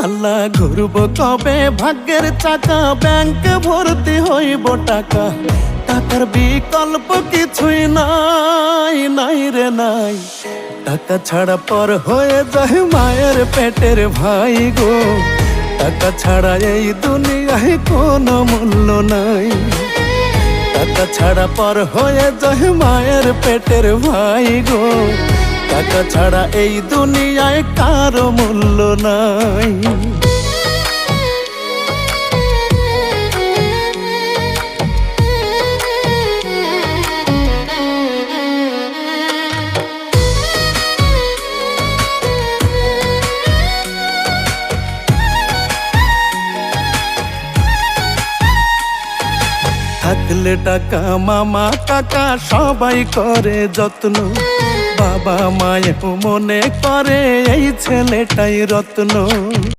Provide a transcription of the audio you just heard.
আল্লাহ ঘুরব কবে ভাগ্যের চাকা, ব্যাংকে ভর্তি হইব টাকা, টাকার বিকল্প কিছুই নাই, নাই রে নাই। টাকা ছাড়া পর হয়ে যায় মায়ের পেটের ভাই গো, টাকা ছাড়া এই দুনিয়ায় কোনো মূল্য নাই। টাকা ছাড়া পর হয়ে যায় মায়ের পেটের ভাই গো, টাকা ছাড়া এই দুনিয়ায় কারো মূল্য নাই। থাকলে টাকা মামা কাকা সবাই করে যত্ন, বাবা মায়েও মনে করে এই ছেলেটাই রত্ন।